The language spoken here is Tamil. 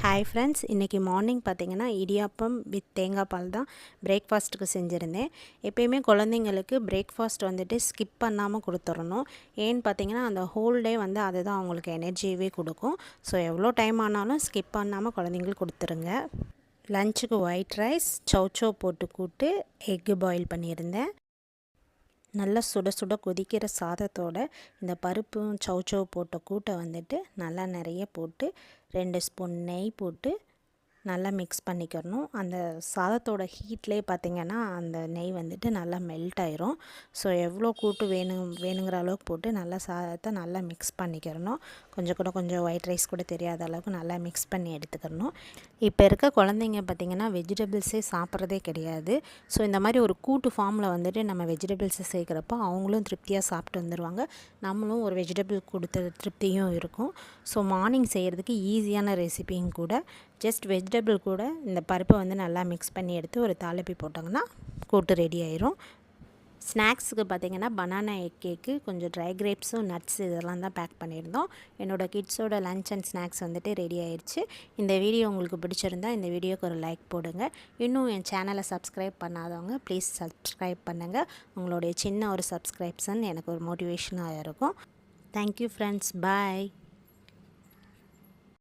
ஹாய் ஃப்ரெண்ட்ஸ், இன்றைக்கி மார்னிங் பார்த்திங்கன்னா இடியாப்பம் வித் தேங்காய் பால் தான் பிரேக்ஃபாஸ்ட்டுக்கு செஞ்சுருந்தேன். எப்பயுமே குழந்தைங்களுக்கு பிரேக்ஃபாஸ்ட் வந்துட்டு ஸ்கிப் பண்ணாமல் கொடுத்துடணும். ஏன்னு பார்த்திங்கன்னா அந்த ஹோல் டே வந்து அதுதான் அவங்களுக்கு எனர்ஜியவே கொடுக்கும். ஸோ எவ்வளோ டைம் ஆனாலும் ஸ்கிப் பண்ணாமல் குழந்தைங்களுக்கு கொடுத்துருங்க. லஞ்சுக்கு ஒயிட் ரைஸ், சௌச்சோ போட்டு கூட்டு, எக்கு பாயில் பண்ணியிருந்தேன். நல்லா சுட சுட கொதிக்கிற சாதத்தோட இந்த பருப்பும் சௌச்சோ போட்ட கூட்டை வந்துட்டு நல்லா நிறைய போட்டு 2 ஸ்பூன் நெய் போட்டு நல்லா மிக்ஸ் பண்ணிக்கிறணும். அந்த சாதத்தோட ஹீட்லேயே பார்த்திங்கன்னா அந்த நெய் வந்துட்டு நல்லா மெல்ட் ஆயிரும். ஸோ எவ்வளோ கூட்டு வேணுங்கிற அளவுக்கு போட்டு நல்லா சாதத்தை நல்லா மிக்ஸ் பண்ணிக்கிறணும். கொஞ்சம் ஒயிட் ரைஸ் கூட தெரியாத அளவுக்கு நல்லா மிக்ஸ் பண்ணி எடுத்துக்கிறணும். இப்போ இருக்க குழந்தைங்க பார்த்திங்கன்னா வெஜிடபிள்ஸே சாப்பிட்றதே கிடையாது. ஸோ இந்த மாதிரி ஒரு கூட்டு ஃபார்மில் வந்துட்டு நம்ம வெஜிடபிள்ஸை சேர்க்குறப்போ அவங்களும் திருப்தியாக சாப்பிட்டு வந்துடுவாங்க. நம்மளும் ஒரு வெஜிடபிள் கொடுத்த திருப்தியும் இருக்கும். ஸோ மார்னிங் செய்கிறதுக்கு ஈஸியான ரெசிபியும் கூட. ஜஸ்ட் வெஜிடபிள் கூட இந்த பருப்பை வந்து நல்லா மிக்ஸ் பண்ணி எடுத்து ஒரு தாளிப்பி போட்டாங்கன்னா கூட்டு ரெடி ஆயிரும். ஸ்நாக்ஸுக்கு பார்த்திங்கன்னா பனானா எக் கேக்கு, கொஞ்சம் ட்ரை கிரேப்ஸும் நட்ஸ் இதெல்லாம் தான் பேக் பண்ணியிருந்தோம். என்னோடய கிட்ஸோட லன்ச் அண்ட் ஸ்நாக்ஸ் வந்துட்டு ரெடி ஆயிடுச்சு. இந்த வீடியோ உங்களுக்கு பிடிச்சிருந்தா இந்த வீடியோக்கு ஒரு லைக் போடுங்க. இன்னும் என் சேனலை சப்ஸ்கிரைப் பண்ணாதவங்க ப்ளீஸ் சப்ஸ்கிரைப் பண்ணுங்கள். உங்களுடைய சின்ன ஒரு சப்ஸ்கிரைப்ஷன் எனக்கு ஒரு மோட்டிவேஷனாக இருக்கும். தேங்க்யூ ஃப்ரெண்ட்ஸ், பாய்.